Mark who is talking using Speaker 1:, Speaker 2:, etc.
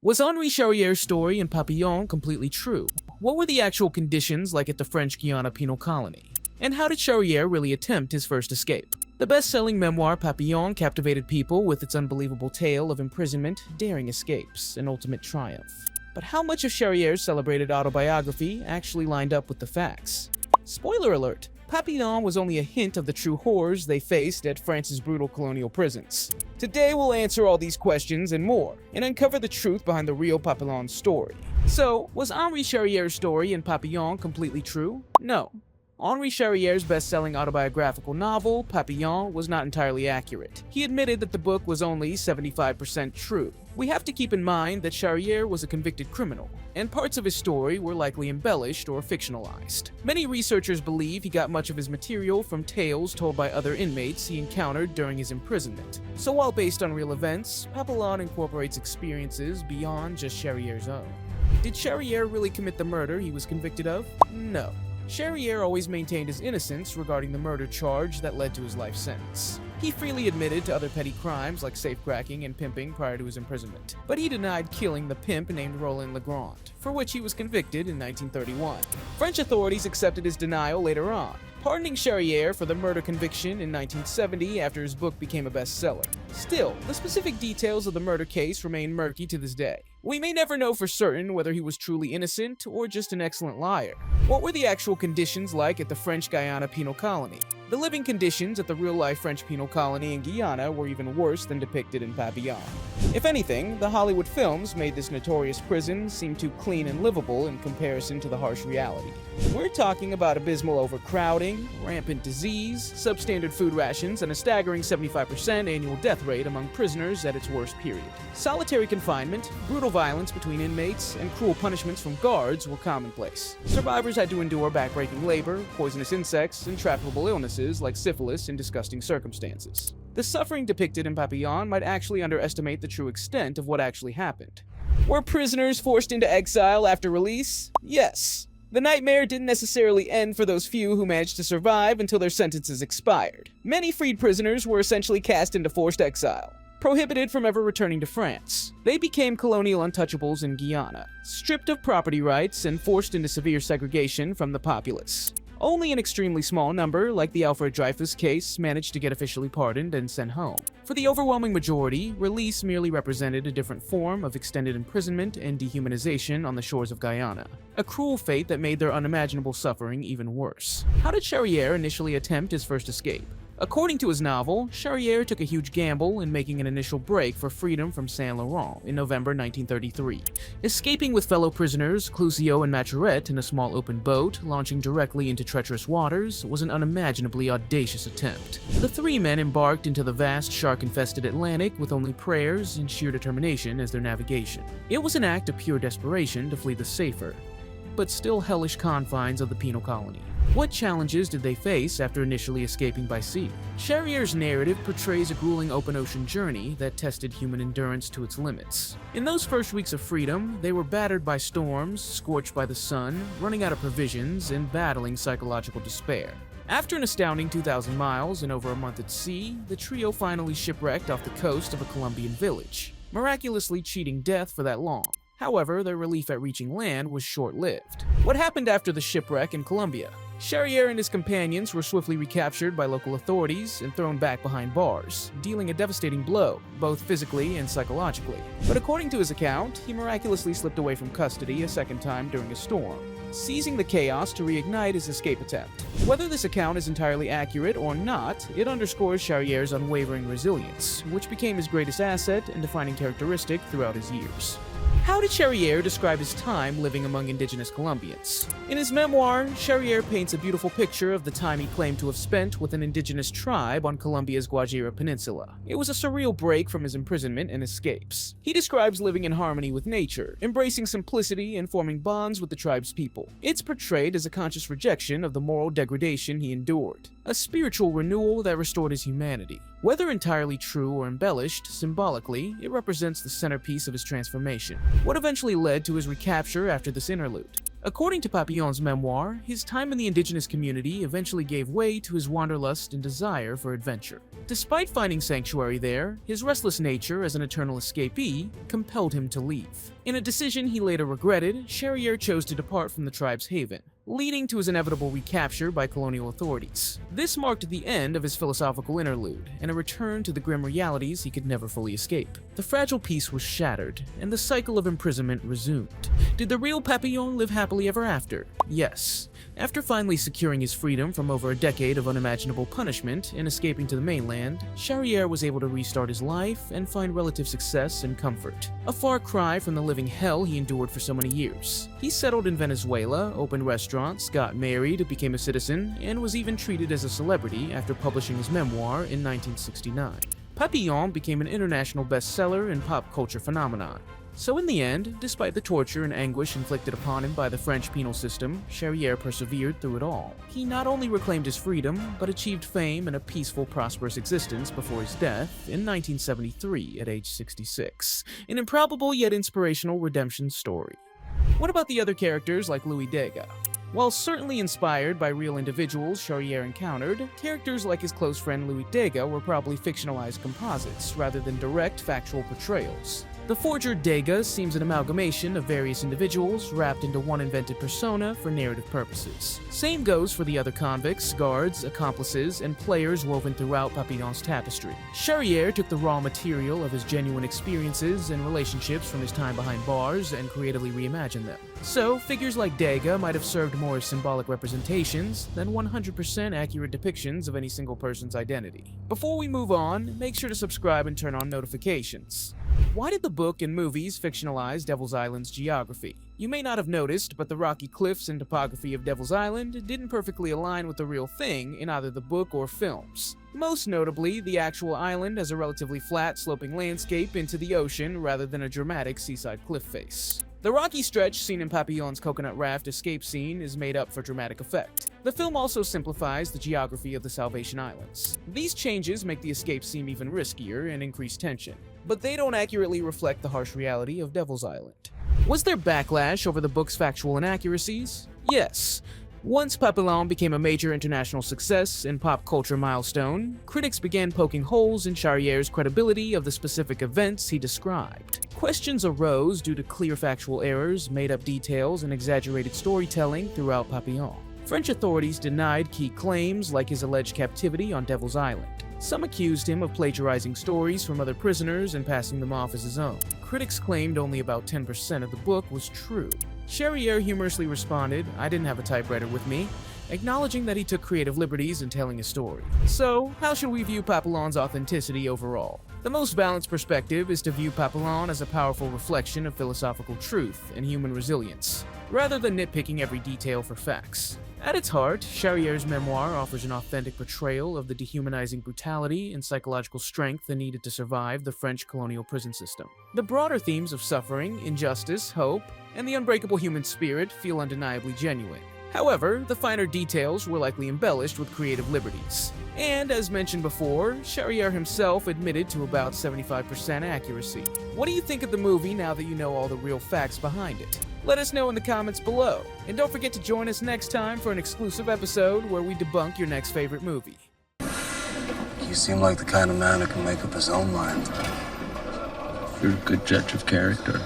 Speaker 1: Was Henri Charrière's story in Papillon completely true? What were the actual conditions like at the French Guiana penal colony? And how did Charrière really attempt his first escape? The best-selling memoir Papillon captivated people with its unbelievable tale of imprisonment, daring escapes, and ultimate triumph. But how much of Charrière's celebrated autobiography actually lined up with the facts? Spoiler alert! Papillon was only a hint of the true horrors they faced at France's brutal colonial prisons. Today we'll answer all these questions and more, and uncover the truth behind the real Papillon story. So, was Henri Charrière's story in Papillon completely true? No. Henri Charrière's best-selling autobiographical novel, Papillon, was not entirely accurate. He admitted that the book was only 75% true. We have to keep in mind that Charrière was a convicted criminal, and parts of his story were likely embellished or fictionalized. Many researchers believe he got much of his material from tales told by other inmates he encountered during his imprisonment. So while based on real events, Papillon incorporates experiences beyond just Charrière's own. Did Charrière really commit the murder he was convicted of? No. Charrière always maintained his innocence regarding the murder charge that led to his life sentence. He freely admitted to other petty crimes like safecracking and pimping prior to his imprisonment, but he denied killing the pimp named Roland Legrand, for which he was convicted in 1931. French authorities accepted his denial later on, pardoning Charrière for the murder conviction in 1970 after his book became a bestseller. Still, the specific details of the murder case remain murky to this day. We may never know for certain whether he was truly innocent or just an excellent liar. What were the actual conditions like at the French Guiana penal colony? The living conditions at the real-life French penal colony in Guyana were even worse than depicted in Papillon. If anything, the Hollywood films made this notorious prison seem too clean and livable in comparison to the harsh reality. We're talking about abysmal overcrowding, rampant disease, substandard food rations, and a staggering 75% annual death rate among prisoners at its worst period. Solitary confinement, brutal violence between inmates, and cruel punishments from guards were commonplace. Survivors had to endure backbreaking labor, poisonous insects, and trapable illnesses like syphilis in disgusting circumstances. The suffering depicted in Papillon might actually underestimate the true extent of what actually happened. Were prisoners forced into exile after release? Yes. The nightmare didn't necessarily end for those few who managed to survive until their sentences expired. Many freed prisoners were essentially cast into forced exile, prohibited from ever returning to France. They became colonial untouchables in Guyana, stripped of property rights and forced into severe segregation from the populace. Only an extremely small number, like the Alfred Dreyfus case, managed to get officially pardoned and sent home. For the overwhelming majority, release merely represented a different form of extended imprisonment and dehumanization on the shores of Guyana, a cruel fate that made their unimaginable suffering even worse. How did Charrière initially attempt his first escape? According to his novel, Charrière took a huge gamble in making an initial break for freedom from Saint Laurent in November 1933. Escaping with fellow prisoners Clouzio and Maturette in a small open boat, launching directly into treacherous waters, was an unimaginably audacious attempt. The three men embarked into the vast shark-infested Atlantic with only prayers and sheer determination as their navigation. It was an act of pure desperation to flee the safer, but still hellish confines of the penal colony. What challenges did they face after initially escaping by sea? Charrière's narrative portrays a grueling open ocean journey that tested human endurance to its limits. In those first weeks of freedom, they were battered by storms, scorched by the sun, running out of provisions, and battling psychological despair. After an astounding 2,000 miles and over a month at sea, the trio finally shipwrecked off the coast of a Colombian village, miraculously cheating death for that long. However, their relief at reaching land was short-lived. What happened after the shipwreck in Colombia? Charrière and his companions were swiftly recaptured by local authorities and thrown back behind bars, dealing a devastating blow, both physically and psychologically. But according to his account, he miraculously slipped away from custody a second time during a storm, seizing the chaos to reignite his escape attempt. Whether this account is entirely accurate or not, it underscores Charrière's unwavering resilience, which became his greatest asset and defining characteristic throughout his years. How did Charrière describe his time living among indigenous Colombians? In his memoir, Charrière paints a beautiful picture of the time he claimed to have spent with an indigenous tribe on Colombia's Guajira Peninsula. It was a surreal break from his imprisonment and escapes. He describes living in harmony with nature, embracing simplicity and forming bonds with the tribe's people. It's portrayed as a conscious rejection of the moral degradation he endured, a spiritual renewal that restored his humanity. Whether entirely true or embellished, symbolically, it represents the centerpiece of his transformation. What eventually led to his recapture after this interlude? According to Papillon's memoir, his time in the indigenous community eventually gave way to his wanderlust and desire for adventure. Despite finding sanctuary there, his restless nature as an eternal escapee compelled him to leave. In a decision he later regretted, Charrière chose to depart from the tribe's haven, leading to his inevitable recapture by colonial authorities. This marked the end of his philosophical interlude, and a return to the grim realities he could never fully escape. The fragile peace was shattered, and the cycle of imprisonment resumed. Did the real Papillon live happily ever after? Yes. After finally securing his freedom from over a decade of unimaginable punishment and escaping to the mainland, Charrière was able to restart his life and find relative success and comfort. A far cry from the living hell he endured for so many years. He settled in Venezuela, opened restaurants, got married, became a citizen, and was even treated as a celebrity after publishing his memoir in 1969. Papillon became an international bestseller and pop culture phenomenon. So in the end, despite the torture and anguish inflicted upon him by the French penal system, Charrière persevered through it all. He not only reclaimed his freedom, but achieved fame and a peaceful, prosperous existence before his death in 1973 at age 66. An improbable yet inspirational redemption story. What about the other characters like Louis Degas? While certainly inspired by real individuals Charrière encountered, characters like his close friend Louis Degas were probably fictionalized composites rather than direct factual portrayals. The forger Degas seems an amalgamation of various individuals wrapped into one invented persona for narrative purposes. Same goes for the other convicts, guards, accomplices, and players woven throughout Papillon's tapestry. Charrière took the raw material of his genuine experiences and relationships from his time behind bars and creatively reimagined them. So, figures like Degas might have served more as symbolic representations than 100% accurate depictions of any single person's identity. Before we move on, make sure to subscribe and turn on notifications. Why did the book and movies fictionalize Devil's Island's geography? You may not have noticed, but the rocky cliffs and topography of Devil's Island didn't perfectly align with the real thing in either the book or films. Most notably, the actual island has a relatively flat, sloping landscape into the ocean rather than a dramatic seaside cliff face. The rocky stretch seen in Papillon's coconut raft escape scene is made up for dramatic effect. The film also simplifies the geography of the Salvation Islands. These changes make the escape seem even riskier and increase tension, but they don't accurately reflect the harsh reality of Devil's Island. Was there backlash over the book's factual inaccuracies? Yes. Once Papillon became a major international success and pop culture milestone, critics began poking holes in Charrière's credibility of the specific events he described. Questions arose due to clear factual errors, made-up details, and exaggerated storytelling throughout Papillon. French authorities denied key claims like his alleged captivity on Devil's Island. Some accused him of plagiarizing stories from other prisoners and passing them off as his own. Critics claimed only about 10% of the book was true. Charrière humorously responded, "I didn't have a typewriter with me," acknowledging that he took creative liberties in telling his story. So, how should we view Papillon's authenticity overall? The most balanced perspective is to view Papillon as a powerful reflection of philosophical truth and human resilience, rather than nitpicking every detail for facts. At its heart, Charrière's memoir offers an authentic portrayal of the dehumanizing brutality and psychological strength needed to survive the French colonial prison system. The broader themes of suffering, injustice, hope, and the unbreakable human spirit feel undeniably genuine. However, the finer details were likely embellished with creative liberties. And as mentioned before, Charrière himself admitted to about 75% accuracy. What do you think of the movie now that you know all the real facts behind it? Let us know in the comments below. And don't forget to join us next time for an exclusive episode where we debunk your next favorite movie.
Speaker 2: You seem like the kind of man who can make up his own mind.
Speaker 3: You're a good judge of character.